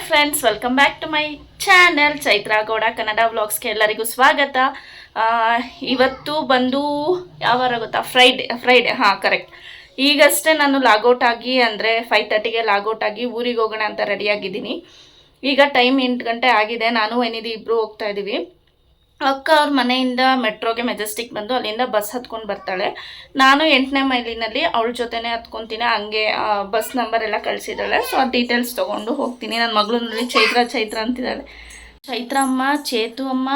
Friends, welcome back to my channel Chaitra Gowda Kannada ವ್ಲಾಗ್ಸ್ಗೆ ಎಲ್ಲರಿಗೂ ಸ್ವಾಗತ. ಇವತ್ತು ಬಂದು ಯಾವ ವಾರ ಗೊತ್ತಾ? ಫ್ರೈಡೆ ಹಾಂ ಕರೆಕ್ಟ್. ಈಗಷ್ಟೇ ನಾನು ಲಾಗೌಟ್ ಆಗಿ ಅಂದರೆ 5:30ಗೆ ಲಾಗೌಟ್ ಆಗಿ ಊರಿಗೆ ಹೋಗೋಣ ಅಂತ ರೆಡಿಯಾಗಿದ್ದೀನಿ. ಈಗ ಟೈಮ್ 8 ಗಂಟೆ ಆಗಿದೆ. ನಾನು ವೈನಿಧಿ ಇಬ್ಬರು ಹೋಗ್ತಾ ಇದ್ದೀವಿ. ಅಕ್ಕ ಅವ್ರ ಮನೆಯಿಂದ ಮೆಟ್ರೋಗೆ ಮೆಜೆಸ್ಟಿಕ್ ಬಂದು ಅಲ್ಲಿಂದ ಬಸ್ ಹತ್ಕೊಂಡು ಬರ್ತಾಳೆ. ನಾನು 8ನೇ ಮೈಲಿನಲ್ಲಿ ಅವಳ ಜೊತೆನೇ ಹತ್ಕೊತೀನಿ. ಹಂಗೆ ಬಸ್ ನಂಬರ್ ಎಲ್ಲ ಕಳಿಸಿದ್ದಾಳೆ. ಸೊ ಆ ಡೀಟೇಲ್ಸ್ ತೊಗೊಂಡು ಹೋಗ್ತೀನಿ. ನನ್ನ ಮಗಳು ನೋಡಿ ಚೈತ್ರ ಅಂತಿದ್ದಾಳೆ. ಚೈತ್ರ ಅಮ್ಮ, ಚೇತು ಅಮ್ಮ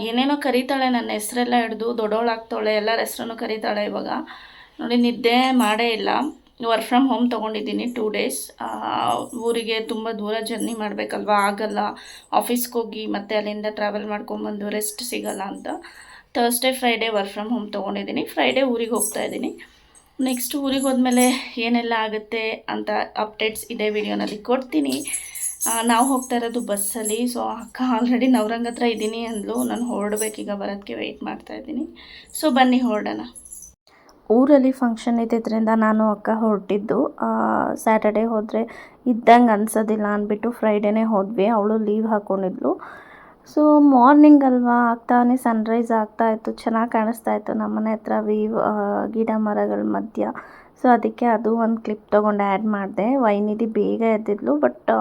ಏನೇನೋ ಕರೀತಾಳೆ. ನನ್ನ ಹೆಸರೆಲ್ಲ ಹಿಡ್ದು ದೊಡ್ಡವಳಾಗ್ತಾಳೆ. ಎಲ್ಲರ ಹೆಸ್ರನ್ನು ಕರೀತಾಳೆ. ಇವಾಗ ನೋಡಿ ನಿದ್ದೆ ಮಾಡೇ ಇಲ್ಲ. ವರ್ಕ್ ಫ್ರಮ್ ಹೋಮ್ ತೊಗೊಂಡಿದ್ದೀನಿ 2 ಡೇಸ್. ಊರಿಗೆ ತುಂಬ ದೂರ ಜರ್ನಿ ಮಾಡಬೇಕಲ್ವ, ಆಗಲ್ಲ. ಆಫೀಸ್ಗೆ ಹೋಗಿ ಮತ್ತೆ ಅಲ್ಲಿಂದ ಟ್ರಾವೆಲ್ ಮಾಡ್ಕೊಂಬಂದು ರೆಸ್ಟ್ ಸಿಗಲ್ಲ ಅಂತ Thursday Friday work from home ತೊಗೊಂಡಿದ್ದೀನಿ. ಫ್ರೈಡೇ ಊರಿಗೆ ಹೋಗ್ತಾ ಇದ್ದೀನಿ. ನೆಕ್ಸ್ಟ್ ಊರಿಗೆ ಹೋದ್ಮೇಲೆ ಏನೆಲ್ಲ ಆಗುತ್ತೆ ಅಂತ ಅಪ್ಡೇಟ್ಸ್ ಇದೇ ವಿಡಿಯೋನಲ್ಲಿ ಕೊಡ್ತೀನಿ. ನಾವು ಹೋಗ್ತಾ ಇರೋದು ಬಸ್ಸಲ್ಲಿ. ಸೊ ಅಕ್ಕ ಆಲ್ರೆಡಿ ನವರಂಗ್ ಹತ್ರ ಇದ್ದೀನಿ ಅಂದ್ಲು. ನಾನು ಹೊರಡ್ಬೇಕೀಗ, ಬರೋದಕ್ಕೆ ವೆಯ್ಟ್ ಮಾಡ್ತಾಯಿದ್ದೀನಿ. ಸೊ ಬನ್ನಿ ಹೊರಡೋಣ. ಊರಲ್ಲಿ ಫಂಕ್ಷನ್ ಇದ್ದಿದ್ದರಿಂದ ನಾನು ಅಕ್ಕ ಹೊರಟಿದ್ದು. ಸ್ಯಾಟರ್ಡೇ ಹೋದರೆ ಇದ್ದಂಗೆ ಅನ್ಸೋದಿಲ್ಲ ಅಂದ್ಬಿಟ್ಟು ಫ್ರೈಡೇನೇ ಹೋದ್ವಿ. ಅವಳು ಲೀವ್ ಹಾಕ್ಕೊಂಡಿದ್ಲು. ಸೊ ಮಾರ್ನಿಂಗ್ ಅಲ್ವಾ, ಆಗ್ತಾನೆ ಸನ್ರೈಸ್ ಆಗ್ತಾಯಿತ್ತು. ಚೆನ್ನಾಗಿ ಕಾಣಿಸ್ತಾಯಿತ್ತು ನಮ್ಮ ಮನೆ ಹತ್ರ ಗಿಡ ಮರಗಳ ಮಧ್ಯ. ಸೊ ಅದಕ್ಕೆ ಅದು ಒಂದು ಕ್ಲಿಪ್ ತೊಗೊಂಡು ಆ್ಯಡ್ ಮಾಡಿದೆ. ವೈನಿಧಿ ಬೇಗ ಎದ್ದಿದ್ಲು. ಬಟ್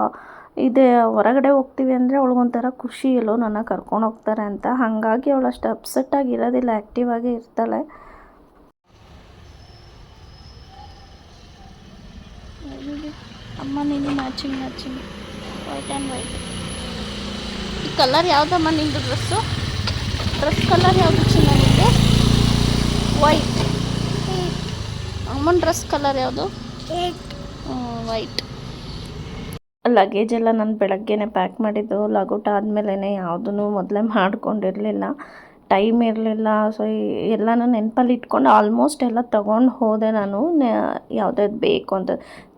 ಇದೆ ಹೊರಗಡೆ ಹೋಗ್ತೀವಿ ಅಂದರೆ ಅವಳಿಗೊಂಥರ ಖುಷಿ ಎಲ್ಲೋ ನನ್ನ ಕರ್ಕೊಂಡು ಹೋಗ್ತಾರೆ ಅಂತ. ಹಾಗಾಗಿ ಅವಳು ಅಷ್ಟು ಅಪ್ಸೆಟ್ಟಾಗಿ ಇರೋದಿಲ್ಲ, ಆ್ಯಕ್ಟಿವ್ ಆಗಿ ಇರ್ತಾಳೆ. ಅಮ್ಮ ನೀನು ಮ್ಯಾಚಿಂಗ್ ವೈಟ್ ಆ್ಯಂಡ್ ವೈಟ್. ಈ ಕಲರ್ ಯಾವುದಮ್ಮ ನಿಂದು ಡ್ರೆಸ್ ಕಲರ್ ಯಾವುದು ಚಿನ್ನ ನಿಂದು? ವೈಟ್. ಅಮ್ಮನ ಡ್ರೆಸ್ ಕಲರ್ ಯಾವುದು? ವೈಟ್. ಲಗೇಜ್ ಎಲ್ಲ ನಾನು ಬೆಳಗ್ಗೆನೇ ಪ್ಯಾಕ್ ಮಾಡಿದ್ದು. ಲಾಗೌಟ್ ಆದಮೇಲೆ ಯಾವುದೂ ಮೊದಲೇ ಮಾಡ್ಕೊಂಡಿರಲಿಲ್ಲ, ಟೈಮ್ ಇರಲಿಲ್ಲ. ಸೊ ಎಲ್ಲನೂ ನೆನಪಲ್ಲಿ ಇಟ್ಕೊಂಡು ಆಲ್ಮೋಸ್ಟ್ ಎಲ್ಲ ತೊಗೊಂಡು ಹೋದೆ ನಾನು. ಯಾವುದ್ಯಾವ್ದು ಬೇಕು ಅಂತ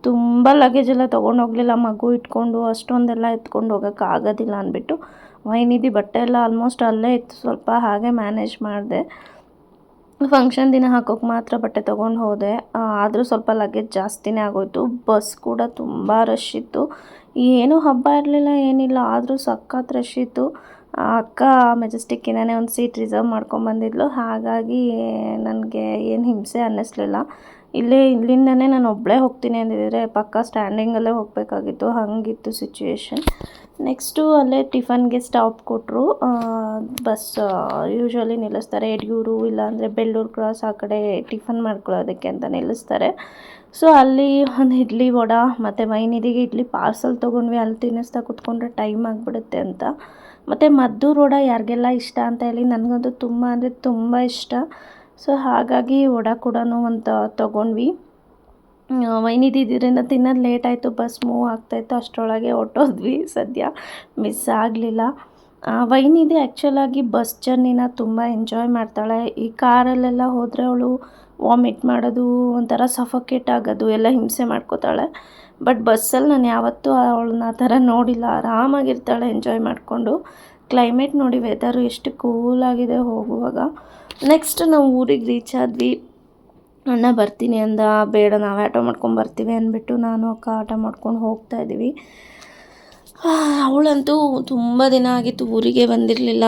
ತುಂಬ ಲಗೇಜ್ ಎಲ್ಲ ತೊಗೊಂಡು ಹೋಗಲಿಲ್ಲ. ಮಗು ಇಟ್ಕೊಂಡು ಅಷ್ಟೊಂದೆಲ್ಲ ಎತ್ಕೊಂಡು ಹೋಗೋಕ್ಕಾಗೋದಿಲ್ಲ ಅಂದ್ಬಿಟ್ಟು ವೈನಿಧಿ ಬಟ್ಟೆ ಎಲ್ಲ ಆಲ್ಮೋಸ್ಟ್ ಅಲ್ಲೇ ಇತ್ತು. ಸ್ವಲ್ಪ ಹಾಗೆ ಮ್ಯಾನೇಜ್ ಮಾಡಿದೆ. ಫಂಕ್ಷನ್ ದಿನ ಹಾಕೋಕೆ ಮಾತ್ರ ಬಟ್ಟೆ ತೊಗೊಂಡು ಹೋದೆ. ಆದರೂ ಸ್ವಲ್ಪ ಲಗೇಜ್ ಜಾಸ್ತಿನೇ ಆಗೋಯ್ತು. ಬಸ್ ಕೂಡ ತುಂಬ ರಶ್ ಇತ್ತು. ಏನೂ ಹಬ್ಬ ಇರಲಿಲ್ಲ, ಏನಿಲ್ಲ, ಆದರೂ ಸಖತ್ ರಶ್ ಇತ್ತು. ಅಕ್ಕ ಮೆಜೆಸ್ಟಿಕ್ಕಿಂದನೇ ಒಂದು ಸೀಟ್ ರಿಸರ್ವ್ ಮಾಡ್ಕೊಂಬಂದಿದ್ಲು. ಹಾಗಾಗಿ ನನಗೆ ಏನು ಹಿಂಸೆ ಅನ್ನಿಸ್ಲಿಲ್ಲ. ಇಲ್ಲಿಂದನೇ ನಾನು ಒಬ್ಬಳೇ ಹೋಗ್ತೀನಿ ಅಂದಿದ್ದರೆ ಪಕ್ಕ ಸ್ಟ್ಯಾಂಡಿಂಗಲ್ಲೇ ಹೋಗಬೇಕಾಗಿತ್ತು. ಹಾಗಿತ್ತು ಸಿಚುವೇಶನ್. ನೆಕ್ಸ್ಟು ಅಲ್ಲೇ ಟಿಫನ್ಗೆ ಸ್ಟಾಪ್ ಕೊಟ್ಟರು. ಬಸ್ ಯೂಶ್ವಲಿ ನಿಲ್ಲಿಸ್ತಾರೆ ಯಡಿಯೂರು ಇಲ್ಲಾಂದರೆ ಬೆಳ್ಳೂರು ಕ್ರಾಸ್ ಆ ಕಡೆ ಟಿಫನ್ ಮಾಡ್ಕೊಳ್ಳೋದಕ್ಕೆ ಅಂತ ನಿಲ್ಲಿಸ್ತಾರೆ. ಸೊ ಅಲ್ಲಿ ಒಂದು ಇಡ್ಲಿ ವಡೆ ಮತ್ತು ವೈನಿಧಿಗೆ ಇಡ್ಲಿ ಪಾರ್ಸಲ್ ತೊಗೊಂಡ್ವಿ. ಅಲ್ಲಿ ತಿನ್ನಿಸ್ತಾ ಕೂತ್ಕೊಂಡ್ರೆ ಟೈಮ್ ಆಗಿಬಿಡುತ್ತೆ ಅಂತ. ಮತ್ತು ಮದ್ದೂರು ವಡೆ ಯಾರಿಗೆಲ್ಲ ಇಷ್ಟ ಅಂತ ಹೇಳಿ, ನನಗಂತೂ ತುಂಬ ಅಂದರೆ ತುಂಬ ಇಷ್ಟ. ಸೊ ಹಾಗಾಗಿ ವಡೆ ಕೂಡ ಒಂದು ತೊಗೊಂಡ್ವಿ. ವೈನಿಧಿ ಇದರಿಂದ ತಿನ್ನೋದು ಲೇಟ್ ಆಯಿತು, ಬಸ್ ಮೂವ್ ಆಗ್ತಾಯಿತ್ತು. ಅಷ್ಟರೊಳಗೆ ಹೊರಟೋದ್ವಿ. ಸದ್ಯ ಮಿಸ್ ಆಗಲಿಲ್ಲ. ವೈನಿಧಿ ಆ್ಯಕ್ಚುಲಾಗಿ ಬಸ್ ಜರ್ನಿನ ತುಂಬ ಎಂಜಾಯ್ ಮಾಡ್ತಾಳೆ. ಈ ಕಾರಲ್ಲೆಲ್ಲ ಹೋದರೆ ಅವಳು ವಾಮಿಟ್ ಮಾಡೋದು, ಒಂಥರ ಸಫೋಕೇಟ್ ಆಗೋದು ಎಲ್ಲ ಹಿಂಸೆ ಮಾಡ್ಕೋತಾಳೆ. ಬಟ್ ಬಸ್ಸಲ್ಲಿ ನಾನು ಯಾವತ್ತೂ ಅವಳನ್ನ ಆ ಥರ ನೋಡಿಲ್ಲ. ಆರಾಮಾಗಿರ್ತಾಳೆ ಎಂಜಾಯ್ ಮಾಡಿಕೊಂಡು. ಕ್ಲೈಮೇಟ್ ನೋಡಿ, ವೆದರು ಎಷ್ಟು ಕೂಲಾಗಿದೆ ಹೋಗುವಾಗ. ನೆಕ್ಸ್ಟ್ ನಾವು ಊರಿಗೆ ರೀಚ್ ಆದ್ವಿ. ಅಣ್ಣ ಬರ್ತೀನಿ ಅಂದ. ಬೇಡ, ನಾವೇ ಆಟೋ ಮಾಡ್ಕೊಂಡು ಬರ್ತೀವಿ ಅಂದ್ಬಿಟ್ಟು ನಾನು ಅಕ್ಕ ಆಟೋ ಮಾಡ್ಕೊಂಡು ಹೋಗ್ತಾಯಿದ್ದೀವಿ. ಅವಳಂತೂ ತುಂಬ ದಿನ ಆಗಿತ್ತು ಊರಿಗೆ ಬಂದಿರಲಿಲ್ಲ.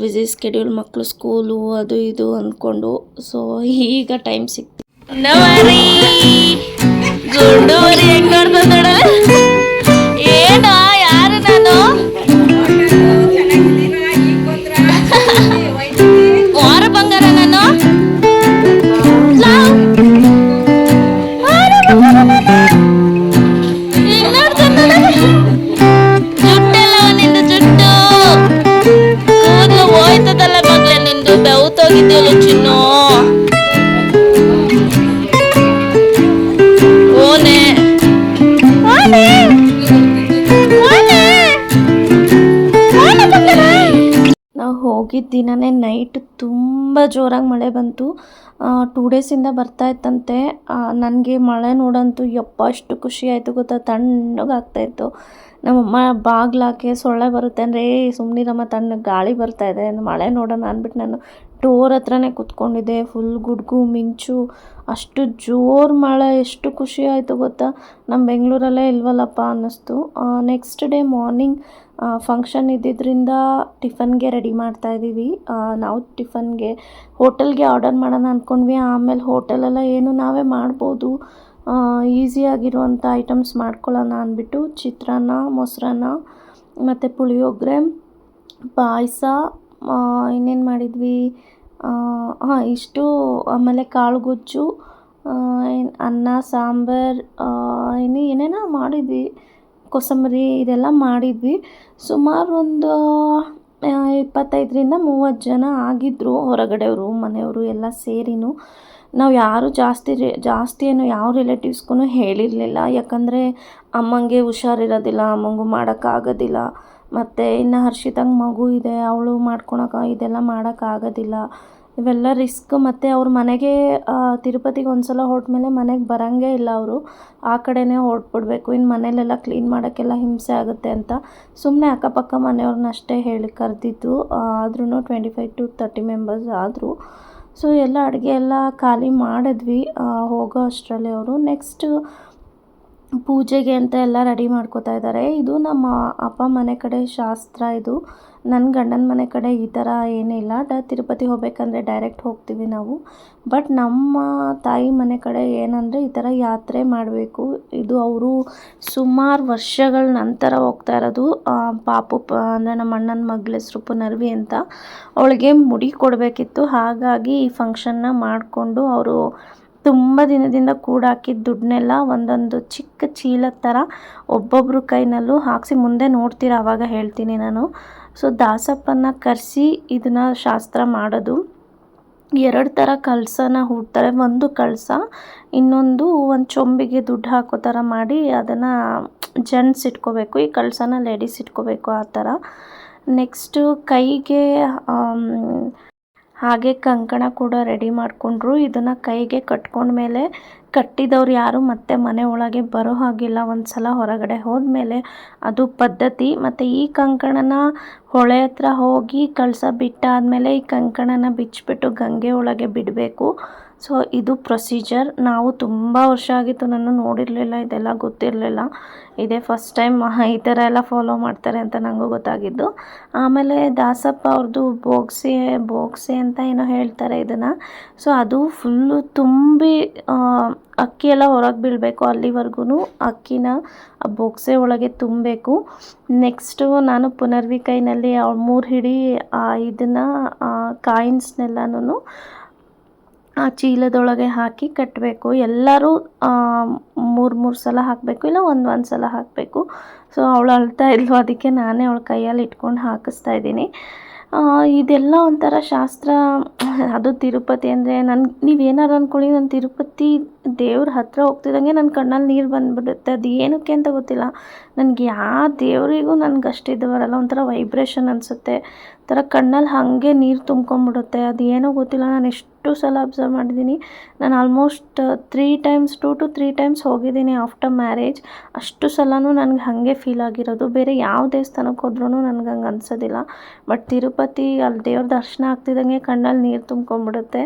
ಬ್ಯುಸಿ ಸ್ಕೆಡ್ಯೂಲ್, ಮಕ್ಕಳು ಸ್ಕೂಲು ಅದು ಇದು ಅಂದ್ಕೊಂಡು. ಸೊ ಈಗ ಟೈಮ್ ಸಿಕ್ತು. ಏನ ಯಾರು ನಾನು ವಾರ ಬಂಗಾರ ನಾನು ಜುಟ್ಟೆಲ್ಲ ನಿಂದು ಜುಟ್ಟು ಕೂದಲು ಹೋಯ್ತದಲ್ಲ ಮಗ್ಲೆ, ನಿಂದು ಬೆವ್ತೋಗಿದ್ದೀವಲ್ಲ ಚಿನ್ನು. ನಾವು ಹೋಗಿದ್ದ ದಿನವೇ ನೈಟ್ ತುಂಬ ಜೋರಾಗಿ ಮಳೆ ಬಂತು. 2 ಡೇಸಿಂದ ಬರ್ತಾ ಇತ್ತಂತೆ. ನನಗೆ ಮಳೆ ನೋಡಂತೂ ಯಪ್ಪ ಅಷ್ಟು ಖುಷಿ ಆಯಿತು ಗೊತ್ತಾ. ತಣ್ಣಗಾಗ್ತಾಯಿತ್ತು. ನಮ್ಮಮ್ಮ ಬಾಗ್ಲಾಕೆ ಸೊಳ್ಳೆ ಬರುತ್ತೆ ಅಂದರೆ ಸುಮ್ಮನಿರಮ್ಮ, ತಣ್ಣಗೆ ಗಾಳಿ ಬರ್ತಾಯಿದೆ, ಮಳೆ ನೋಡೋಣ ಅಂದ್ಬಿಟ್ಟು ನಾನು ಡೋರ್ ಹತ್ರನೇ ಕೂತ್ಕೊಂಡಿದ್ದೆ. ಫುಲ್ ಗುಡುಗು ಮಿಂಚು, ಅಷ್ಟು ಜೋರು ಮಳೆ. ಎಷ್ಟು ಖುಷಿ ಆಯಿತು ಗೊತ್ತಾ, ನಮ್ಮ ಬೆಂಗಳೂರಲ್ಲೇ ಇಲ್ವಲ್ಲಪ್ಪ ಅನ್ನಿಸ್ತು. ನೆಕ್ಸ್ಟ್ ಡೇ ಮಾರ್ನಿಂಗ್ ಫಂಕ್ಷನ್ ಇದ್ದಿದ್ದರಿಂದ ಟಿಫನ್ಗೆ ರೆಡಿ ಮಾಡ್ತಾಯಿದ್ದೀವಿ. ನಾವು ಟಿಫನ್ಗೆ ಹೋಟೆಲ್ಗೆ ಆರ್ಡರ್ ಮಾಡೋಣ ಅಂದ್ಕೊಂಡ್ವಿ. ಆಮೇಲೆ ಹೋಟೆಲೆಲ್ಲ ಏನು ನಾವೇ ಮಾಡ್ಬೋದು, ಈಸಿಯಾಗಿರುವಂಥ ಐಟಮ್ಸ್ ಮಾಡ್ಕೊಳ್ಳೋಣ ಅಂದ್ಬಿಟ್ಟು ಚಿತ್ರಾನ್ನ, ಮೊಸರನ್ನ ಮತ್ತು ಪುಳಿಯೋಗರೆ, ಪಾಯಸ, ಇನ್ನೇನು ಮಾಡಿದ್ವಿ, ಇಷ್ಟು. ಆಮೇಲೆ ಕಾಳುಗೊಜ್ಜು, ಅನ್ನ, ಸಾಂಬಾರು, ಏನೇನೋ ಮಾಡಿದ್ವಿ, ಕೋಸಂಬರಿ, ಇದೆಲ್ಲ ಮಾಡಿದ್ವಿ. ಸುಮಾರು ಒಂದು 25ರಿಂದ 30 ಜನ ಆಗಿದ್ದರು, ಹೊರಗಡೆಯವರು ಮನೆಯವರು ಎಲ್ಲ ಸೇರಿನೂ. ನಾವು ಯಾರು ಜಾಸ್ತಿ ಏನು ಯಾವ ರಿಲೇಟಿವ್ಸ್ಗೂ ಹೇಳಿರಲಿಲ್ಲ. ಯಾಕಂದರೆ ಅಮ್ಮಂಗೆ ಹುಷಾರಿರೋದಿಲ್ಲ, ಅಮ್ಮಂಗೂ ಮಾಡೋಕ್ಕಾಗೋದಿಲ್ಲ. ಮತ್ತು ಇನ್ನು ಹರ್ಷಿತಂಗೆ ಮಗು ಇದೆ, ಅವಳು ಇದೆಲ್ಲ ಮಾಡೋಕ್ಕಾಗೋದಿಲ್ಲ. ಇವೆಲ್ಲ ರಿಸ್ಕ್. ಮತ್ತು ಅವ್ರ ಮನೆಗೆ ತಿರುಪತಿಗೆ ಒಂದು ಸಲ ಹೊರಟ್ಮೇಲೆ ಮನೆಗೆ ಬರೋಂಗೇ ಇಲ್ಲ ಅವರು. ಆ ಕಡೆನೇ ಹೊರಟ್ಬಿಡ್ಬೇಕು. ಇನ್ನು ಮನೇಲೆಲ್ಲ ಕ್ಲೀನ್ ಮಾಡೋಕ್ಕೆಲ್ಲ ಹಿಂಸೆ ಆಗುತ್ತೆ ಅಂತ ಸುಮ್ಮನೆ ಅಕ್ಕಪಕ್ಕ ಮನೆಯವ್ರನ್ನಷ್ಟೇ ಹೇಳಿ ಕರೆದಿದ್ದು. ಆದ್ರೂ 25 to 30 ಮೆಂಬರ್ಸ್ ಆದರು. ಸೊ ಎಲ್ಲ ಅಡುಗೆ ಎಲ್ಲ ಖಾಲಿ ಮಾಡಿದ್ವಿ ಹೋಗೋ ಅಷ್ಟರಲ್ಲಿ ಅವರು. ನೆಕ್ಸ್ಟು ಪೂಜೆಗೆ ಅಂತ ಎಲ್ಲ ರೆಡಿ ಮಾಡ್ಕೋತಾ ಇದ್ದಾರೆ. ಇದು ನಮ್ಮ ಅಪ್ಪ ಮನೆ ಕಡೆ ಶಾಸ್ತ್ರ. ಇದು ನನ್ನ ಗಂಡನ ಮನೆ ಕಡೆ ಈ ಥರ ಏನಿಲ್ಲ. ತಿರುಪತಿ ಹೋಗ್ಬೇಕಂದ್ರೆ ಡೈರೆಕ್ಟ್ ಹೋಗ್ತೀವಿ ನಾವು. ಬಟ್ ನಮ್ಮ ತಾಯಿ ಮನೆ ಕಡೆ ಏನಂದರೆ ಈ ಥರ ಯಾತ್ರೆ ಮಾಡಬೇಕು. ಇದು ಅವರು ಸುಮಾರು ವರ್ಷಗಳ ನಂತರ ಹೋಗ್ತಾ ಇರೋದು. ಪಾಪು ಅಂದರೆ ನಮ್ಮ ಅಣ್ಣನ ಮಗಳ ಹೆಸರು ಪುನರ್ವಿ ಅಂತ. ಅವಳಿಗೆ ಮುಡಿ ಕೊಡಬೇಕಿತ್ತು. ಹಾಗಾಗಿ ಈ ಫಂಕ್ಷನ್ನ ಮಾಡಿಕೊಂಡು ಅವರು ತುಂಬ ದಿನದಿಂದ ಕೂಡಾಕಿದ ದುಡ್ಡನ್ನೆಲ್ಲ ಒಂದೊಂದು ಚಿಕ್ಕ ಚೀಲದ ಥರ ಒಬ್ಬೊಬ್ಬರು ಕೈನಲ್ಲೂ ಹಾಕಿಸಿ, ಮುಂದೆ ನೋಡ್ತೀರಾ ಆವಾಗ ಹೇಳ್ತೀನಿ ನಾನು. ಸೊ ದಾಸಪ್ಪನ ಕರೆಸಿ ಇದನ್ನು ಶಾಸ್ತ್ರ ಮಾಡೋದು. 2 ಥರ ಕಳಸನ ಹೂಡ್ತಾರೆ. ಒಂದು ಕಳಸ, ಇನ್ನೊಂದು ಒಂದು ಚೊಂಬಿಗೆ ದುಡ್ಡು ಹಾಕೋ ಥರ ಮಾಡಿ ಅದನ್ನು ಜೆಂಟ್ಸ್ ಇಟ್ಕೋಬೇಕು, ಈ ಕಳಸನ ಲೇಡೀಸ್ ಇಟ್ಕೋಬೇಕು, ಆ ಥರ. ನೆಕ್ಸ್ಟು ಕೈಗೆ ಹಾಗೆ ಕಂಕಣ ಕೂಡ ರೆಡಿ ಮಾಡಿಕೊಂಡ್ರು. ಇದನ್ನು ಕೈಗೆ ಕಟ್ಕೊಂಡ್ಮೇಲೆ ಕಟ್ಟಿದವ್ರು ಯಾರು ಮತ್ತೆ ಮನೆ ಒಳಗೆ ಬರೋ ಹಾಗಿಲ್ಲ. ಒಂದು ಸಲ ಹೊರಗಡೆ ಹೋದ್ಮೇಲೆ ಅದು ಪದ್ಧತಿ. ಮತ್ತು ಈ ಕಂಕಣನ ಹೊಳೆ ಹತ್ರ ಹೋಗಿ ಕಳಸ ಬಿಟ್ಟಾದಮೇಲೆ ಈ ಕಂಕಣನ ಬಿಚ್ಚಿಬಿಟ್ಟು ಗಂಗೆ ಒಳಗೆ ಬಿಡಬೇಕು. ಸೊ ಇದು ಪ್ರೊಸೀಜರ್. ನಾವು ತುಂಬ ವರ್ಷ ಆಗಿತ್ತು, ನಾನು ನೋಡಿರಲಿಲ್ಲ, ಇದೆಲ್ಲ ಗೊತ್ತಿರಲಿಲ್ಲ. ಇದೇ ಫಸ್ಟ್ ಟೈಮ್ ಈ ಥರ ಎಲ್ಲ ಫಾಲೋ ಮಾಡ್ತಾರೆ ಅಂತ ನನಗೂ ಗೊತ್ತಾಗಿದ್ದು. ಆಮೇಲೆ ದಾಸಪ್ಪ ಅವ್ರದ್ದು ಬೋಗ್ಸೆ ಅಂತ ಏನೋ ಹೇಳ್ತಾರೆ ಇದನ್ನು. ಸೊ ಅದು ಫುಲ್ಲು ತುಂಬಿ ಅಕ್ಕಿ ಎಲ್ಲ ಹೊರಗೆ ಬೀಳಬೇಕು. ಅಲ್ಲಿವರೆಗೂ ಅಕ್ಕಿನ ಬೋಗ್ಸೆ ಒಳಗೆ ತುಂಬಬೇಕು. ನೆಕ್ಸ್ಟು ನಾನು ಪುನರ್ವಿ ಕೈನಲ್ಲಿ 3 ಹಿಡಿ ಇದನ್ನು ಕಾಯಿನ್ಸ್ನೆಲ್ಲನೂ ಆ ಚೀಲದೊಳಗೆ ಹಾಕಿ ಕಟ್ಟಬೇಕು. ಎಲ್ಲರೂ 3 ಸಲ ಹಾಕಬೇಕು, ಇಲ್ಲ ಒಂದು ಸಲ ಹಾಕಬೇಕು. ಸೊ ಅವಳು ಅಳ್ತಾ ಇದ್ಲು, ಅದಕ್ಕೆ ನಾನೇ ಅವಳ ಕೈಯಲ್ಲಿ ಇಟ್ಕೊಂಡು ಹಾಕಿಸ್ತಾ ಇದ್ದೀನಿ. ಇದೆಲ್ಲ ಒಂಥರ ಶಾಸ್ತ್ರ. ಅದು ತಿರುಪತಿ ಅಂದರೆ ನೀವೇನಾರು ಅಂದ್ಕೊಳ್ಳಿ, ನಾನು ತಿರುಪತಿ ದೇವ್ರ ಹತ್ರ ಹೋಗ್ತಿದ್ದಂಗೆ ನನ್ನ ಕಣ್ಣಲ್ಲಿ ನೀರು ಬಂದುಬಿಡುತ್ತೆ. ಅದು ಏನಕ್ಕೆ ಅಂತ ಗೊತ್ತಿಲ್ಲ. ನನಗೆ ಯಾವ ದೇವರಿಗೂ ನನಗೆ ಅಷ್ಟಿದು ಬರಲ್ಲ. ಒಂಥರ ವೈಬ್ರೇಷನ್ ಅನಿಸುತ್ತೆ, ಥರ ಕಣ್ಣಲ್ಲಿ ಹಾಗೆ ನೀರು ತುಂಬ್ಕೊಂಡ್ಬಿಡುತ್ತೆ. ಅದು ಏನೋ ಗೊತ್ತಿಲ್ಲ. ನಾನು ಎಷ್ಟು ಸಲ ಅಬ್ಸರ್ವ್ ಮಾಡಿದ್ದೀನಿ. ನಾನು ಆಲ್ಮೋಸ್ಟ್ 2 to 3 ಟೈಮ್ಸ್ ಹೋಗಿದ್ದೀನಿ ಆಫ್ಟರ್ ಮ್ಯಾರೇಜ್. ಅಷ್ಟು ಸಲವೂ ನನಗೆ ಹಾಗೆ ಫೀಲ್ ಆಗಿರೋದು. ಬೇರೆ ಯಾವ ದೇವಸ್ಥಾನಕ್ಕೆ ಹೋದ್ರೂ ನನಗೆ ಹಂಗೆ ಅನಿಸೋದಿಲ್ಲ. ಬಟ್ ತಿರುಪತಿ ಅಲ್ಲಿ ದೇವ್ರ ದರ್ಶನ ಆಗ್ತಿದ್ದಂಗೆ ಕಣ್ಣಲ್ಲಿ ನೀರು ತುಂಬ್ಕೊಂಡ್ಬಿಡುತ್ತೆ.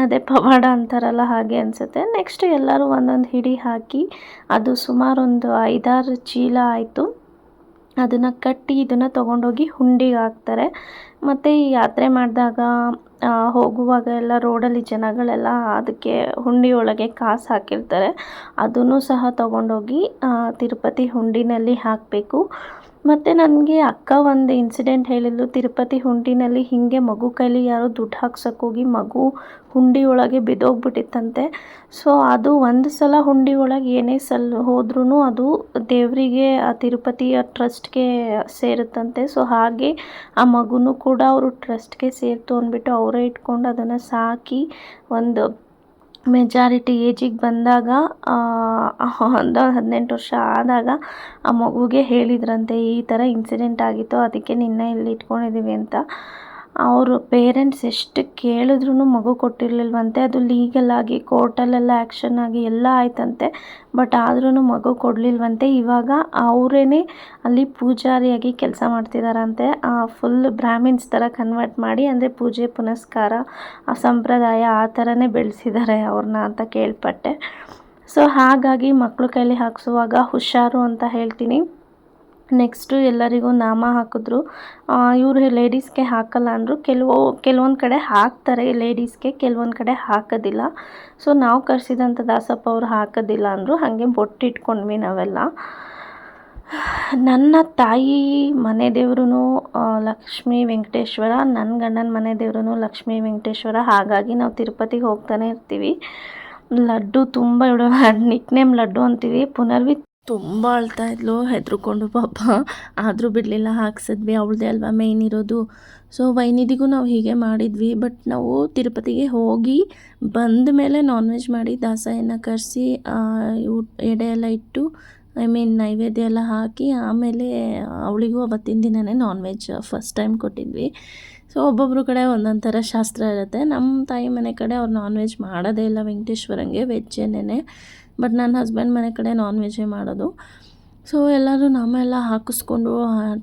ಅದೇ ಪವಾಡ ಅಂತಾರಲ್ಲ, ಹಾಗೆ ಅನಿಸುತ್ತೆ. ನೆಕ್ಸ್ಟ್ ಎಲ್ಲರೂ ಒಂದೊಂದು ಹಿಡಿ ಹಾಕಿ, ಅದು ಸುಮಾರು ಒಂದು 5-6 ಚೀಲ ಆಯಿತು. ಅದನ್ನು ಕಟ್ಟಿ ಇದನ್ನು ತೊಗೊಂಡೋಗಿ ಹುಂಡಿಗೆ ಹಾಕ್ತಾರೆ. ಮತ್ತು ಈ ಯಾತ್ರೆ ಮಾಡಿದಾಗ ಹೋಗುವಾಗ ಎಲ್ಲ ರೋಡಲ್ಲಿ ಜನಗಳೆಲ್ಲ ಅದಕ್ಕೆ ಹುಂಡಿ ಒಳಗೆ ಕಾಸು ಹಾಕಿರ್ತಾರೆ. ಅದನ್ನು ಸಹ ತೊಗೊಂಡೋಗಿ ತಿರುಪತಿ ಹುಂಡಿನಲ್ಲಿ ಹಾಕಬೇಕು. ಮತ್ತು ನನಗೆ ಅಕ್ಕ ಒಂದು ಇನ್ಸಿಡೆಂಟ್ ಹೇಳಿದ್ಲು. ತಿರುಪತಿ ಹುಂಡಿನಲ್ಲಿ ಹೀಗೆ ಮಗು ಕೈಲಿ ಯಾರೋ ದುಡ್ಡು ಹಾಕ್ಸೋಕ್ಕೋಗಿ ಮಗು ಹುಂಡಿ ಒಳಗೆ ಬಿದ್ದೋಗ್ಬಿಟ್ಟಿತ್ತಂತೆ. ಸೊ ಅದು ಒಂದು ಸಲ ಹುಂಡಿ ಒಳಗೆ ಏನೇ ಹೋದ್ರೂ ಅದು ದೇವರಿಗೆ, ಆ ತಿರುಪತಿಯ ಟ್ರಸ್ಟ್ಗೆ ಸೇರುತ್ತಂತೆ. ಸೊ ಹಾಗೆ ಆ ಮಗುನೂ ಕೂಡ ಅವರು ಟ್ರಸ್ಟ್ಗೆ ಸೇರಿತು ಅಂದ್ಬಿಟ್ಟು ಅವರೇ ಇಟ್ಕೊಂಡು ಅದನ್ನು ಸಾಕಿ ಒಂದು ಮೆಜಾರಿಟಿ ಏಜಿಗೆ ಬಂದಾಗ, ಒಂದು 18 ವರ್ಷ ಆದಾಗ ಆ ಮಗುಗೆ ಹೇಳಿದ್ರಂತೆ ಈ ಥರ ಇನ್ಸಿಡೆಂಟ್ ಆಗಿತ್ತು, ಅದಕ್ಕೆ ನಿನ್ನೆ ಇಲ್ಲಿ ಇಟ್ಕೊಂಡಿದ್ದೀವಿ ಅಂತ. ಅವರು ಪೇರೆಂಟ್ಸ್ ಎಷ್ಟು ಕೇಳಿದ್ರೂ ಮಗು ಕೊಟ್ಟಿರಲಿಲ್ವಂತೆ. ಅದು ಲೀಗಲ್ ಆಗಿ ಕೋರ್ಟಲ್ಲೆಲ್ಲ ಆ್ಯಕ್ಷನ್ ಆಗಿ ಎಲ್ಲ ಆಯ್ತಂತೆ. ಬಟ್ ಆದ್ರೂ ಮಗು ಕೊಡಲಿಲ್ವಂತೆ. ಇವಾಗ ಅವರೇನೆ ಅಲ್ಲಿ ಪೂಜಾರಿಯಾಗಿ ಕೆಲಸ ಮಾಡ್ತಿದ್ದಾರಂತೆ. ಫುಲ್ ಬ್ರಾಹ್ಮಿನ್ಸ್ ಥರ ಕನ್ವರ್ಟ್ ಮಾಡಿ, ಅಂದರೆ ಪೂಜೆ ಪುನಸ್ಕಾರ ಆ ಸಂಪ್ರದಾಯ ಆ ಥರನೇ ಬೆಳೆಸಿದ್ದಾರೆ ಅವ್ರನ್ನ ಅಂತ ಕೇಳ್ಪಟ್ಟೆ. ಸೊ ಹಾಗಾಗಿ ಮಕ್ಕಳು ಕೈಲಿ ಹಾಕಿಸುವಾಗ ಹುಷಾರು ಅಂತ ಹೇಳ್ತೀನಿ. ನೆಕ್ಸ್ಟು ಎಲ್ಲರಿಗೂ ನಾಮ ಹಾಕಿದ್ರು. ಇವರು ಲೇಡೀಸ್ಗೆ ಹಾಕಲ್ಲ ಅಂದರು. ಕೆಲವೊಂದು ಕಡೆ ಹಾಕ್ತಾರೆ ಲೇಡೀಸ್ಗೆ, ಕೆಲವೊಂದು ಕಡೆ ಹಾಕೋದಿಲ್ಲ. ಸೊ ನಾವು ಕರೆಸಿದಂಥ ದಾಸಪ್ಪ ಅವರು ಹಾಕೋದಿಲ್ಲ ಅಂದರು. ಹಾಗೆ ಬೊಟ್ಟಿಟ್ಕೊಂಡ್ವಿ ನಾವೆಲ್ಲ. ನನ್ನ ತಾಯಿ ಮನೆ ದೇವ್ರೂ ಲಕ್ಷ್ಮೀ ವೆಂಕಟೇಶ್ವರ, ನನ್ನ ಗಂಡನ ಮನೆ ದೇವ್ರೂ ಲಕ್ಷ್ಮೀ ವೆಂಕಟೇಶ್ವರ. ಹಾಗಾಗಿ ನಾವು ತಿರುಪತಿಗೆ ಹೋಗ್ತಾನೆ ಇರ್ತೀವಿ. ಲಡ್ಡು ತುಂಬ ನಿಕ್ನೇಮ್ ಲಡ್ಡು ಅಂತೀವಿ. ಪುನರ್ವಿ ತುಂಬ ಅಳ್ತಾ ಇದ್ಲು, ಹೆದರ್ಕೊಂಡು ಪಾಪ. ಆದರೂ ಬಿಡಲಿಲ್ಲ, ಹಾಕ್ಸಿದ್ವಿ. ಅವಳದೇ ಅಲ್ವಾ ಮೇಯ್ನ್ ಇರೋದು. ಸೊ ವೈನಿದಿಗೂ ನಾವು ಹೀಗೆ ಮಾಡಿದ್ವಿ. ಬಟ್ ನಾವು ತಿರುಪತಿಗೆ ಹೋಗಿ ಬಂದ ಮೇಲೆ ನಾನ್ ವೆಜ್ ಮಾಡಿ ದಾಸಯ್ಯನ ಕರೆಸಿ ಎಡೆ ಎಲ್ಲ ಇಟ್ಟು ನೈವೇದ್ಯ ಎಲ್ಲ ಹಾಕಿ ಆಮೇಲೆ ಅವಳಿಗೂ ಅವತ್ತಿನ ದಿನವೇ ನಾನ್ ವೆಜ್ ಫಸ್ಟ್ ಟೈಮ್ ಕೊಟ್ಟಿದ್ವಿ. ಸೊ ಒಬ್ಬೊಬ್ಬರು ಕಡೆ ಒಂದೊಂದು ಥರ ಶಾಸ್ತ್ರ ಇರುತ್ತೆ. ನಮ್ಮ ತಾಯಿ ಮನೆ ಕಡೆ ಅವ್ರು ನಾನ್ ವೆಜ್ ಮಾಡೋದೇ ಇಲ್ಲ ವೆಂಕಟೇಶ್ವರಂಗೆ, ವೆಜ್ಜೇನೆ. ಬಟ್ ನನ್ನ ಹಸ್ಬೆಂಡ್ ಮನೆ ಕಡೆ ನಾನ್ ವೆಜ್ಜೇ ಮಾಡೋದು. ಸೊ ಎಲ್ಲರೂ ನಾಮ ಎಲ್ಲ ಹಾಕಿಸ್ಕೊಂಡು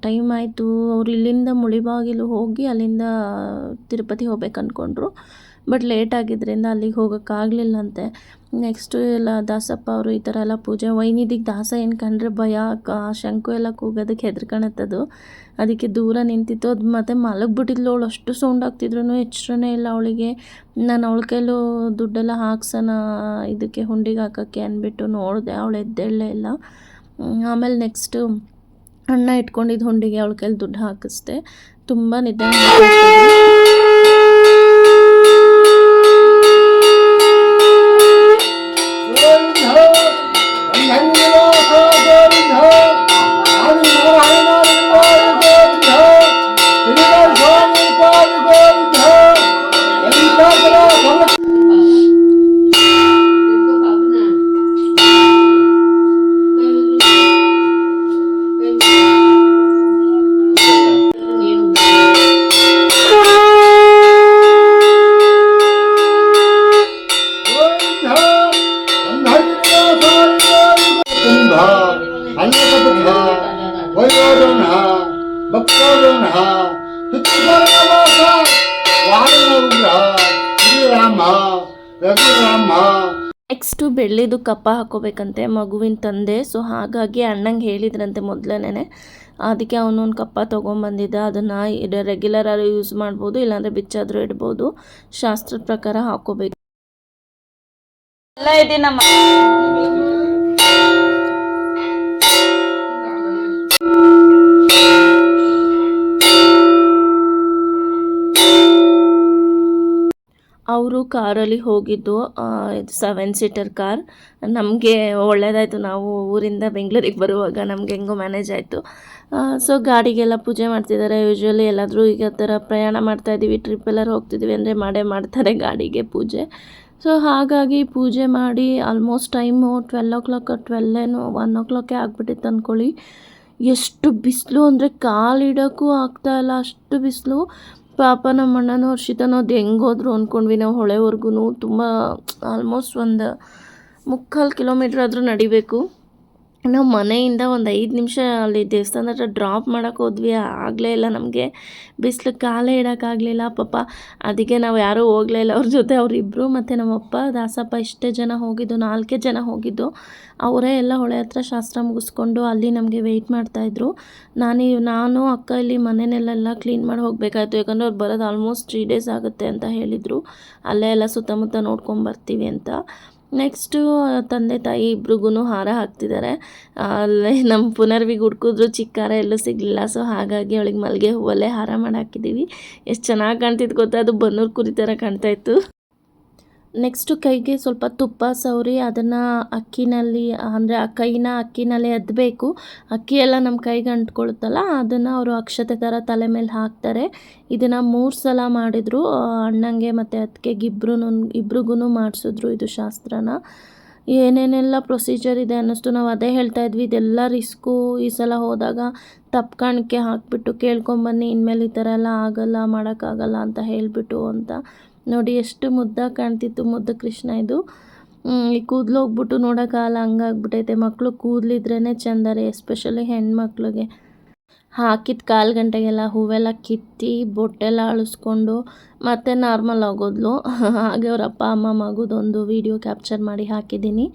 ಟೈಮ್ ಆಯಿತು. ಅವ್ರು ಇಲ್ಲಿಂದ ಮುಳಿಬಾಗಿಲು ಹೋಗಿ ಅಲ್ಲಿಂದ ತಿರುಪತಿ ಹೋಗ್ಬೇಕು ಅಂದ್ಕೊಂಡ್ರು. ಬಟ್ ಲೇಟ್ ಆಗಿದ್ದರಿಂದ ಅಲ್ಲಿಗೆ ಹೋಗೋಕ್ಕಾಗಲಿಲ್ಲಂತೆ. ನೆಕ್ಸ್ಟು ಎಲ್ಲ ದಾಸಪ್ಪ ಅವರು ಈ ಥರ ಎಲ್ಲ ಪೂಜೆ, ವೈನಿದಿಗೆ ದಾಸ ಏನು ಕಂಡ್ರೆ ಭಯ, ಶಂಕು ಎಲ್ಲ ಕೂಗೋದಕ್ಕೆ ಹೆದರ್ಕೊಳತ್ತದು. ಅದಕ್ಕೆ ದೂರ ನಿಂತಿತ್ತು. ಅದು ಮತ್ತು ಮಲಗಿಬಿಟ್ಟಿದ್ಲು ಅವಳು. ಅಷ್ಟು ಸೌಂಡ್ ಆಗ್ತಿದ್ರು ಎಚ್ಚರನೇ ಇಲ್ಲ ಅವಳಿಗೆ. ನಾನು ಅವಳ ಕೈಲೂ ದುಡ್ಡೆಲ್ಲ ಹಾಕ್ಸೋಣ ಇದಕ್ಕೆ ಹುಂಡಿಗೆ ಹಾಕೋಕ್ಕೆ ಅಂದ್ಬಿಟ್ಟು ನೋಡಿದೆ. ಅವಳು ಎದ್ದೇಳಲೇ ಇಲ್ಲ. ಆಮೇಲೆ ನೆಕ್ಸ್ಟು ಅಣ್ಣ ಇಟ್ಕೊಂಡಿದ್ದು ಹುಂಡಿಗೆ ಅವಳ ಕೈಲಿ ದುಡ್ಡು ಹಾಕಿಸ್ದೆ. ತುಂಬ ನಿದ್ದೆ ನೆಕ್ಸ್ಟು ಬೆಳ್ಳಿದು ಕಪ್ಪ ಹಾಕೋಬೇಕಂತೆ ಮಗುವಿನ ತಂದೆ. ಸೊ ಹಾಗಾಗಿ ಅಣ್ಣಂಗೆ ಹೇಳಿದ್ರಂತೆ ಮೊದಲನೇ. ಅದಕ್ಕೆ ಅವನೊಂದು ಕಪ್ಪ ತೊಗೊಂಬಂದಿದ್ದ. ಅದನ್ನು ರೆಗ್ಯುಲರ್ ಆಗಿ ಯೂಸ್ ಮಾಡ್ಬೋದು, ಇಲ್ಲಾಂದರೆ ಬಿಚ್ಚಾದರೂ ಇಡ್ಬೋದು. ಶಾಸ್ತ್ರದ ಪ್ರಕಾರ ಹಾಕೋಬೇಕು ಎಲ್ಲ ಇದೀನಮ್ಮ. ಅವರು ಕಾರಲ್ಲಿ ಹೋಗಿದ್ದು, ಇದು 7 ಸೀಟರ್ ಕಾರ್. ನಮಗೆ ಒಳ್ಳೆಯದಾಯಿತು. ನಾವು ಊರಿಂದ ಬೆಂಗಳೂರಿಗೆ ಬರುವಾಗ ನಮ್ಗೆ ಹೆಂಗೋ ಮ್ಯಾನೇಜ್ ಆಯಿತು. ಸೊ ಗಾಡಿಗೆಲ್ಲ ಪೂಜೆ ಮಾಡ್ತಿದ್ದಾರೆ. ಯೂಶ್ವಲಿ ಎಲ್ಲಾದರೂ ಈಗ ಥರ ಪ್ರಯಾಣ ಮಾಡ್ತಾಯಿದ್ದೀವಿ, ಟ್ರಿಪ್ ಎಲ್ಲರೂ ಹೋಗ್ತಿದ್ದೀವಿ ಅಂದರೆ ಮಾಡ್ತಾರೆ ಗಾಡಿಗೆ ಪೂಜೆ. ಸೊ ಹಾಗಾಗಿ ಪೂಜೆ ಮಾಡಿ ಆಲ್ಮೋಸ್ಟ್ ಟೈಮು 1 o'clock ಆಗಿಬಿಟ್ಟಿತ್ತು ಅಂದ್ಕೊಳ್ಳಿ. ಎಷ್ಟು ಬಿಸಿಲು ಅಂದರೆ ಕಾಲಿಡೋಕ್ಕೂ ಆಗ್ತಾಯಿಲ್ಲ, ಅಷ್ಟು ಬಿಸಿಲು. ಪಾಪ ನಮ್ಮ ಅಣ್ಣನೋ ಹರ್ಷಿತನೋ ಅದು ಹೆಂಗೋದ್ರು ಅಂದ್ಕೊಂಡ್ವಿ ನಾವು. ಹೊಳೆವರೆಗೂ ತುಂಬ ಆಲ್ಮೋಸ್ಟ್ 1.25 ಕಿಲೋಮೀಟ್ರ್ ಆದರೂ ನಡಿಬೇಕು. ನಾವು ಮನೆಯಿಂದ ಒಂದು 5 ನಿಮಿಷ ಅಲ್ಲಿ ದೇವಸ್ಥಾನದ ಹತ್ರ ಡ್ರಾಪ್ ಮಾಡೋಕ್ಕೆ ಹೋದ್ವಿ. ಆಗಲೇ ಇಲ್ಲ, ನಮಗೆ ಬಿಸಿಲು ಕಾಲೇ ಇಡೋಕ್ಕಾಗಲಿಲ್ಲ ಪಾಪ. ಅದಕ್ಕೆ ನಾವು ಯಾರೂ ಹೋಗಲೇ ಇಲ್ಲ ಅವ್ರ ಜೊತೆ. ಅವರಿಬ್ಬರು ಮತ್ತು ನಮ್ಮಪ್ಪ ದಾಸಪ್ಪ ಇಷ್ಟೇ ಜನ ಹೋಗಿದ್ದು, 4 ಜನ ಹೋಗಿದ್ದು. ಅವರೇ ಎಲ್ಲ ಹೊಳೆ ಹತ್ರ ಶಾಸ್ತ್ರ ಮುಗಿಸ್ಕೊಂಡು ಅಲ್ಲಿ ನಮಗೆ ವೆಯ್ಟ್ ಮಾಡ್ತಾಯಿದ್ರು. ನಾನು ಅಕ್ಕ ಇಲ್ಲಿ ಮನೆಯಲ್ಲೆಲ್ಲ ಕ್ಲೀನ್ ಮಾಡಿ ಹೋಗಬೇಕಾಯ್ತು. ಯಾಕಂದರೆ ಅವ್ರು ಬರೋದು ಆಲ್ಮೋಸ್ಟ್ 3 days ಆಗುತ್ತೆ ಅಂತ ಹೇಳಿದರು. ಅಲ್ಲೇ ಎಲ್ಲ ಸುತ್ತಮುತ್ತ ನೋಡ್ಕೊಂಬರ್ತೀವಿ ಅಂತ. ನೆಕ್ಸ್ಟು ತಂದೆ ತಾಯಿ ಇಬ್ರಿಗೂ ಹಾರ ಹಾಕ್ತಿದ್ದಾರೆ. ಅಲ್ಲೇ ನಮ್ಮ ಪುನರ್ವಿಗೆ ಹುಡ್ಕಿದ್ರು, ಚಿಕ್ಕ ಹಾರ ಎಲ್ಲೂ ಸಿಗಲಿಲ್ಲ. ಸೊ ಹಾಗಾಗಿ ಅವಳಿಗೆ ಮಲ್ಲಿಗೆ ಹೂವಲ್ಲೇ ಹಾರ ಮಾಡಿ ಹಾಕಿದ್ದೀವಿ. ಎಷ್ಟು ಚೆನ್ನಾಗಿ ಕಾಣ್ತಿತ್ತು ಗೊತ್ತಾ, ಅದು ಬನ್ನೂರು ಕುರಿ ಥರ ಕಾಣ್ತಾಯಿತ್ತು. ನೆಕ್ಸ್ಟು ಕೈಗೆ ಸ್ವಲ್ಪ ತುಪ್ಪ ಸವರಿ ಅದನ್ನು ಅಕ್ಕಿನಲ್ಲಿ, ಅಂದರೆ ಆ ಕೈನ ಅಕ್ಕಿನಲ್ಲೇ ಅದ್ದಬೇಕು. ಅಕ್ಕಿ ಎಲ್ಲ ನಮ್ಮ ಕೈಗೆ ಅಂಟ್ಕೊಳುತ್ತಲ್ಲ, ಅದನ್ನು ಅವರು ಅಕ್ಷತೆ ಥರ ತಲೆ ಮೇಲೆ ಹಾಕ್ತಾರೆ. ಇದನ್ನು 3 ಸಲ ಮಾಡಿದರು. ಅಣ್ಣಂಗೆ ಮತ್ತು ಅತ್ತಿಗೆಗೆ ಇಬ್ರಿಗೂ ಮಾಡಿಸಿದ್ರು ಇದು ಶಾಸ್ತ್ರನ. ಏನೇನೆಲ್ಲ ಪ್ರೊಸೀಜರ್ ಇದೆ ಅನ್ನಿಸ್ತು. ನಾವು ಅದೇ ಹೇಳ್ತಾ ಇದ್ವಿ, ಇದೆಲ್ಲ ರಿಸ್ಕು. ಈ ಸಲ ಹೋದಾಗ ತಪ್ಪು ಕಾಣಿಕೆ ಹಾಕಿಬಿಟ್ಟು ಕೇಳ್ಕೊಂಬನ್ನಿ, ಇನ್ಮೇಲೆ ಈ ಥರ ಎಲ್ಲ ಆಗಲ್ಲ, ಮಾಡೋಕ್ಕಾಗಲ್ಲ ಅಂತ ಹೇಳಿಬಿಟ್ಟು ಅಂತ. ನೋಡಿ ಎಷ್ಟು ಮುದ್ದಾಗಿ ಕಾಣ್ತಿತ್ತು, ಮುದ್ದು ಕೃಷ್ಣ ಇದು. ಈ ಕೂದಲು ಹೋಗ್ಬಿಟ್ಟು ನೋಡೋಕ್ಕಾಗಲ್ಲ, ಹಂಗಾಗ್ಬಿಟ್ಟೈತೆ. ಮಕ್ಕಳು ಕೂದಲಿದ್ರೇ ಚೆಂದ ರೀ, ಎಸ್ಪೆಷಲಿ ಹೆಣ್ಮಕ್ಳಿಗೆ. ಹಾಕಿದ ಕಾಲು ಗಂಟೆಗೆಲ್ಲ ಹೂವೆಲ್ಲ ಕಿತ್ತಿ ಬೊಟ್ಟೆಲ್ಲ ಅಳಿಸ್ಕೊಂಡು ಮತ್ತೆ ನಾರ್ಮಲ್ ಆಗೋದ್ಲು. ಹಾಗೆ ಅವ್ರ ಅಪ್ಪ ಅಮ್ಮ ಮಗುದೊಂದು ವಿಡಿಯೋ ಕ್ಯಾಪ್ಚರ್ ಮಾಡಿ ಹಾಕಿದ್ದೀನಿ.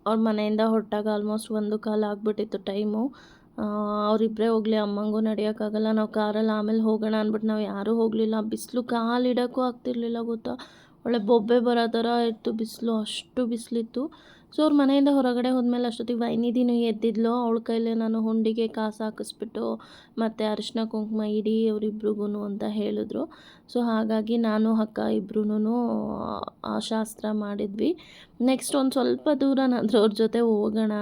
ಅವ್ರ ಮನೆಯಿಂದ ಹೊರಟಾಗ ಆಲ್ಮೋಸ್ಟ್ 1:15 ಆಗಿಬಿಟ್ಟಿತ್ತು ಟೈಮು. ಅವರಿಬ್ಬರೇ ಹೋಗಲಿ, ಅಮ್ಮಂಗೂ ನಡೆಯೋಕ್ಕಾಗಲ್ಲ, ನಾವು ಕಾರಲ್ಲಿ ಆಮೇಲೆ ಹೋಗೋಣ ಅಂದ್ಬಿಟ್ಟು ನಾವು ಯಾರೂ ಹೋಗಲಿಲ್ಲ. ಬಿಸಿಲು ಕಾಲಿಡೋಕ್ಕೂ ಆಗ್ತಿರ್ಲಿಲ್ಲ ಗೊತ್ತಾ, ಒಳ್ಳೆ ಬೊಬ್ಬೆ ಬರೋ ಥರ ಇತ್ತು ಬಿಸಿಲು, ಅಷ್ಟು ಬಿಸಿಲಿತ್ತು. ಸೊ ಅವ್ರ ಮನೆಯಿಂದ ಹೊರಗಡೆ ಹೋದ್ಮೇಲೆ ಅಷ್ಟೊತ್ತಿಗೆ ವೈನಿದಿನೂ ಎದ್ದಿದ್ಲು. ಅವಳ ಕೈಲೇ ನಾನು ಹುಂಡಿಗೆ ಕಾಸು ಹಾಕಿಸ್ಬಿಟ್ಟು ಮತ್ತು ಅರಿಶಿನ ಕುಂಕುಮ ಇಡಿ ಅವರಿಬ್ರಿಗೂ ಅಂತ ಹೇಳಿದ್ರು. ಸೊ ಹಾಗಾಗಿ ನಾನು ಅಕ್ಕ ಇಬ್ರೂ ಶಾಸ್ತ್ರ ಮಾಡಿದ್ವಿ. ನೆಕ್ಸ್ಟ್ ಒಂದು ಸ್ವಲ್ಪ ದೂರನಾದರೂ ಅವ್ರ ಜೊತೆ ಹೋಗೋಣ.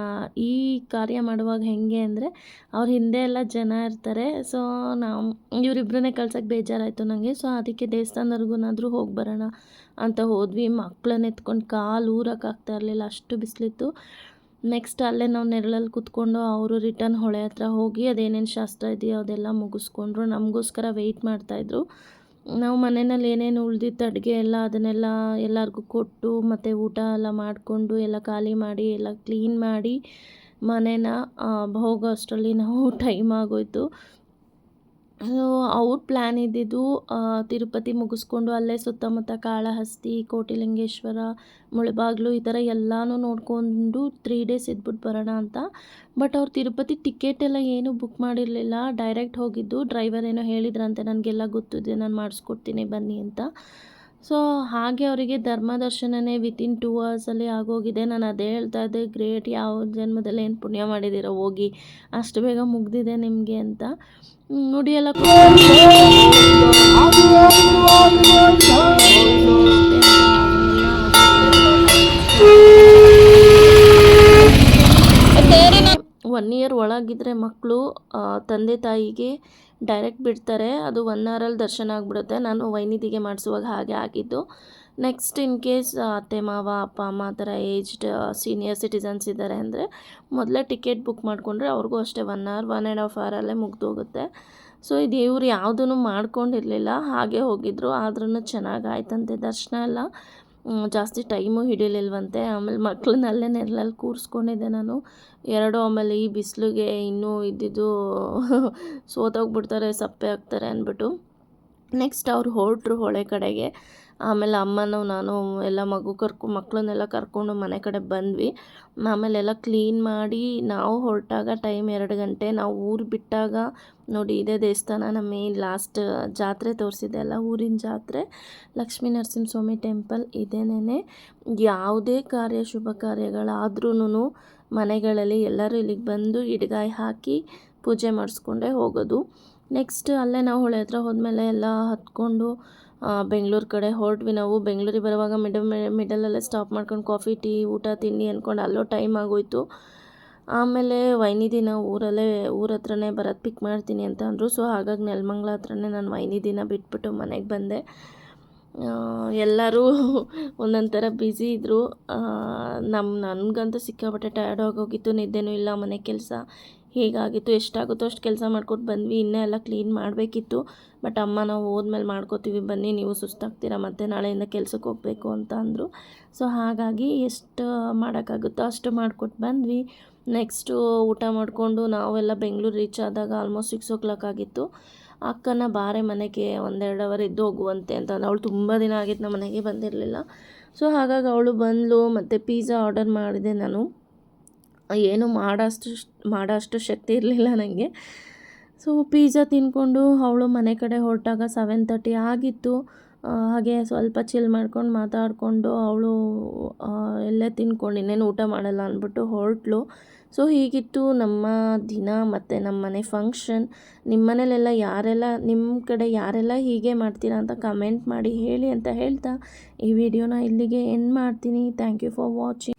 ಈ ಕಾರ್ಯ ಮಾಡುವಾಗ ಹೆಂಗೆ ಅಂದರೆ ಅವ್ರ ಹಿಂದೆ ಎಲ್ಲ ಜನ ಇರ್ತಾರೆ. ಸೊ ನಾವು ಇವರಿಬ್ಬರನ್ನೇ ಕಳ್ಸೋಕ್ಕೆ ಬೇಜಾರಾಯಿತು ನನಗೆ. ಸೊ ಅದಕ್ಕೆ ದೇವಸ್ಥಾನದವರೆಗೂನಾದರೂ ಹೋಗಿ ಬರೋಣ ಅಂತ ಹೋದ್ವಿ. ಮಕ್ಕಳನ್ನ ಎತ್ಕೊಂಡು ಕಾಲು ಊರಕ್ಕಾಗ್ತಾ ಇರಲಿಲ್ಲ, ಅಷ್ಟು ಬಿಸಿಲಿತ್ತು. ನೆಕ್ಸ್ಟ್ ಅಲ್ಲೇ ನಾವು ನೆರಳಲ್ಲಿ ಕೂತ್ಕೊಂಡು ಅವರು ರಿಟರ್ನ್ ಹೊಳೆ ಹತ್ರ ಹೋಗಿ ಅದೇನೇನು ಶಾಸ್ತ್ರ ಇದೆಯೋ ಅದೆಲ್ಲ ಮುಗಿಸ್ಕೊಂಡ್ರು. ನಮಗೋಸ್ಕರ ವೆಯ್ಟ್ ಮಾಡ್ತಾಯಿದ್ರು. ನಾವು ಮನೆಯಲ್ಲಿ ಏನೇನು ಉಳಿದಿತ್ತು ಅಡುಗೆ ಎಲ್ಲ ಅದನ್ನೆಲ್ಲ ಎಲ್ಲರಿಗೂ ಕೊಟ್ಟು ಮತ್ತು ಊಟ ಎಲ್ಲ ಮಾಡಿಕೊಂಡು ಎಲ್ಲ ಖಾಲಿ ಮಾಡಿ ಎಲ್ಲ ಕ್ಲೀನ್ ಮಾಡಿ ಮನೇನ ಹೋಗೋ ಅಷ್ಟರಲ್ಲಿ ನಾವು ಟೈಮ್ ಆಗೋಯಿತು. ಅವ್ರ ಪ್ಲ್ಯಾನ್ ಇದ್ದಿದ್ದು ತಿರುಪತಿ ಮುಗಿಸ್ಕೊಂಡು ಅಲ್ಲೇ ಸುತ್ತಮುತ್ತ ಕಾಳಹಸ್ತಿ, ಕೋಟಿಲಿಂಗೇಶ್ವರ, ಮುಳಬಾಗಿಲು ಈ ಥರ ಎಲ್ಲನೂ ನೋಡಿಕೊಂಡು 3 ಡೇಸ್ ಇದ್ಬಿಟ್ಟು ಬರೋಣ ಅಂತ. ಬಟ್ ಅವ್ರು ತಿರುಪತಿ ಟಿಕೆಟ್ ಎಲ್ಲ ಏನೂ ಬುಕ್ ಮಾಡಿರಲಿಲ್ಲ, ಡೈರೆಕ್ಟ್ ಹೋಗಿದ್ದು. ಡ್ರೈವರ್ ಏನೋ ಹೇಳಿದ್ರಂತೆ, ನನಗೆಲ್ಲ ಗೊತ್ತಿದೆ, ನಾನು ಮಾಡಿಸ್ಕೊಡ್ತೀನಿ ಬನ್ನಿ ಅಂತ. ಸೊ ಹಾಗೆ ಅವರಿಗೆ ಧರ್ಮ ದರ್ಶನನೇ ವಿತಿನ್ 2 ಅವರ್ಸಲ್ಲಿ ಆಗೋಗಿದೆ. ನಾನು ಅದೇ ಹೇಳ್ತಾ ಇದ್ದೆ, ಗ್ರೇಟ್, ಯಾವ ಜನ್ಮದಲ್ಲಿ ಏನು ಪುಣ್ಯ ಮಾಡಿದ್ದೀರೋ ಹೋಗಿ ಅಷ್ಟು ಬೇಗ ಮುಗ್ದಿದೆ ನಿಮಗೆ ಅಂತ. ನೋಡಿ ಎಲ್ಲ ಒನ್ ಇಯರ್ ಒಳಗಿದ್ರೆ ಮಕ್ಕಳು ತಂದೆ ತಾಯಿಗೆ ಡೈರೆಕ್ಟ್ ಬಿಡ್ತಾರೆ. ಅದು 1 ಅವರಲ್ಲಿ ದರ್ಶನ ಆಗಿಬಿಡುತ್ತೆ. ನಾನು ವೈನಿದಿಗೆ ಮಾಡಿಸುವಾಗ ಹಾಗೆ ಆಗಿದ್ದು. ನೆಕ್ಸ್ಟ್ ಇನ್ ಕೇಸ್ ಅತ್ತೆ ಮಾವ ಅಪ್ಪ ಅಮ್ಮ ಆ ಥರ ಏಜ್ಡ್ ಸೀನಿಯರ್ ಸಿಟಿಸನ್ಸ್ ಇದ್ದಾರೆ ಅಂದರೆ ಮೊದಲೇ ಟಿಕೆಟ್ ಬುಕ್ ಮಾಡಿಕೊಂಡ್ರೆ ಅವ್ರಿಗೂ ಅಷ್ಟೇ 1 ಅವರ್ 1.5 ಅವರಲ್ಲೇ ಮುಗ್ದೋಗುತ್ತೆ. ಸೊ ಇದು ಇವ್ರು ಯಾವುದೂ ಮಾಡ್ಕೊಂಡಿರಲಿಲ್ಲ, ಹಾಗೆ ಹೋಗಿದ್ರು. ಆದ್ರೂ ಚೆನ್ನಾಗಾಯ್ತಂತೆ ದರ್ಶನ ಎಲ್ಲ. ಜಾಸ್ತಿ ಟೈಮು ಹಿಡಿಲಿಲ್ವಂತೆ. ಆಮೇಲೆ ಮಕ್ಕಳನ್ನಲ್ಲೇ ನೆರಳಲ್ಲಿ ಕೂರಿಸ್ಕೊಂಡಿದ್ದೆ ನಾನು 2. ಆಮೇಲೆ ಈ ಬಿಸಿಲಿಗೆ ಇನ್ನೂ ಇದ್ದಿದ್ದು ಸೋತೋಗ್ಬಿಡ್ತಾರೆ, ಸಪ್ಪೆ ಆಗ್ತಾರೆ ಅಂದ್ಬಿಟ್ಟು. ನೆಕ್ಸ್ಟ್ ಅವ್ರು ಹೊರಟ್ರು ಹೊಳೆ ಕಡೆಗೆ. ಆಮೇಲೆ ಅಮ್ಮನೂ ನಾನು ಎಲ್ಲ ಮಕ್ಕಳನ್ನೆಲ್ಲ ಕರ್ಕೊಂಡು ಮನೆ ಕಡೆ ಬಂದ್ವಿ. ಆಮೇಲೆ ಎಲ್ಲ ಕ್ಲೀನ್ ಮಾಡಿ ನಾವು ಹೊರಟಾಗ ಟೈಮ್ 2 ಗಂಟೆ. ನಾವು ಊರು ಬಿಟ್ಟಾಗ ನೋಡಿ ಇದೇ ದೇವಸ್ಥಾನ, ನಮ್ಮ ಲಾಸ್ಟ್ ಜಾತ್ರೆ ತೋರಿಸಿದೆ ಅಲ್ಲ, ಊರಿನ ಜಾತ್ರೆ, ಲಕ್ಷ್ಮೀ ನರಸಿಂಹಸ್ವಾಮಿ ಟೆಂಪಲ್ ಇದೇನೇ. ಯಾವುದೇ ಕಾರ್ಯ ಶುಭ ಕಾರ್ಯಗಳಾದ್ರೂ ಮನೆಗಳಲ್ಲಿ ಎಲ್ಲರೂ ಇಲ್ಲಿಗೆ ಬಂದು ಇಡಗಾಯಿ ಹಾಕಿ ಪೂಜೆ ಮಾಡಿಸ್ಕೊಂಡೇ ಹೋಗೋದು. ನೆಕ್ಸ್ಟ್ ಅಲ್ಲೇ ನಾವು ಹೊಳೆ ಹತ್ರ ಹೋದ್ಮೇಲೆ ಎಲ್ಲ ಹತ್ಕೊಂಡು ಬೆಂಗಳೂರು ಕಡೆ ಹೊರಟ್ವಿ. ನಾವು ಬೆಂಗಳೂರಿಗೆ ಬರುವಾಗ ಮಿಡಲಲ್ಲೇ ಸ್ಟಾಪ್ ಮಾಡ್ಕೊಂಡು ಕಾಫಿ ಟೀ ಊಟ ತಿಂಡಿ ಅಂದ್ಕೊಂಡು ಅಲ್ಲೋ ಟೈಮ್ ಆಗೋಯಿತು. ಆಮೇಲೆ ವೈನಿದಿನ ಊರ ಹತ್ರನೇ ಬರೋದು ಪಿಕ್ ಮಾಡ್ತೀನಿ ಅಂತ ಅಂದರು. ಸೊ ಹಾಗಾಗಿ ನೆಲಮಂಗಲ ಹತ್ರನೇ ನಾನು ವೈನಿದಿನ ಬಿಟ್ಬಿಟ್ಟು ಮನೆಗೆ ಬಂದೆ. ಎಲ್ಲರೂ ಒಂದೊಂದು ಥರ ಬ್ಯುಸಿ ಇದ್ದರು. ನನಗಂತೂ ಸಿಕ್ಕಾಪಟ್ಟೆ ಟಯರ್ಡ್ ಆಗೋಗಿತ್ತು, ನಿದ್ದೆನೂ ಇಲ್ಲ, ಮನೆ ಕೆಲಸ ಹೀಗಾಗಿತ್ತು. ಎಷ್ಟಾಗುತ್ತೋ ಅಷ್ಟು ಕೆಲಸ ಮಾಡ್ಕೊಟ್ಟು ಬಂದ್ವಿ. ಇನ್ನೂ ಎಲ್ಲ ಕ್ಲೀನ್ ಮಾಡಬೇಕಿತ್ತು. ಬಟ್ ಅಮ್ಮ ನಾವು ಹೋದ್ಮೇಲೆ ಮಾಡ್ಕೋತೀವಿ ಬನ್ನಿ, ನೀವು ಸುಸ್ತಾಗ್ತೀರಾ, ಮತ್ತು ನಾಳೆಯಿಂದ ಕೆಲ್ಸಕ್ಕೆ ಹೋಗಬೇಕು ಅಂತ ಅಂದರು. ಸೊ ಹಾಗಾಗಿ ಎಷ್ಟು ಮಾಡೋಕ್ಕಾಗುತ್ತೋ ಅಷ್ಟು ಮಾಡಿಕೊಟ್ಟು ಬಂದ್ವಿ. ನೆಕ್ಸ್ಟು ಊಟ ಮಾಡಿಕೊಂಡು ನಾವೆಲ್ಲ ಬೆಂಗಳೂರು ರೀಚ್ ಆದಾಗ ಆಲ್ಮೋಸ್ಟ್ 6 o'clock ಆಗಿತ್ತು. ಅಕ್ಕನ ಬಾರೆ ಮನೆಗೆ 1-2 ಅವರ್ ಇದ್ದು ಹೋಗುವಂತೆ ಅಂತ. ಅವಳು ತುಂಬ ದಿನ ಆಗಿತ್ತು ನಮ್ಮ ಮನೆಗೆ ಬಂದಿರಲಿಲ್ಲ. ಸೊ ಹಾಗಾಗಿ ಅವಳು ಬಂದಳು. ಮತ್ತು ಪಿಜ್ಜಾ ಆರ್ಡರ್ ಮಾಡಿದೆ ನಾನು. ಏನು ಮಾಡೋಷ್ಟು ಶಕ್ತಿ ಇರಲಿಲ್ಲ ನನಗೆ. ಸೊ ಪಿಜ್ಜಾ ತಿಂದ್ಕೊಂಡು ಅವಳು ಮನೆ ಕಡೆ ಹೊರಟಾಗ 7:30 ಆಗಿತ್ತು. ಹಾಗೆ ಸ್ವಲ್ಪ ಚಿಲ್ ಮಾಡ್ಕೊಂಡು ಮಾತಾಡಿಕೊಂಡು ಅವಳು ಎಲ್ಲೇ ತಿನ್ಕೊಂಡು ಇನ್ನೇನು ಊಟ ಮಾಡಲ್ಲ ಅಂದ್ಬಿಟ್ಟು ಹೊರಟ್ಲು. ಸೊ ಹೀಗಿತ್ತು ನಮ್ಮ ದಿನ ಮತ್ತು ನಮ್ಮ ಮನೆ ಫಂಕ್ಷನ್. ನಿಮ್ಮ ಮನೇಲೆಲ್ಲ ಯಾರೆಲ್ಲ, ನಿಮ್ಮ ಕಡೆ ಯಾರೆಲ್ಲ ಹೀಗೆ ಮಾಡ್ತೀರಾ ಅಂತ ಕಮೆಂಟ್ ಮಾಡಿ ಹೇಳಿ ಅಂತ ಹೇಳ್ತಾ ಈ ವಿಡಿಯೋನ ಇಲ್ಲಿಗೆ ಎಂಡ್ ಮಾಡ್ತೀನಿ. Thank you for watching.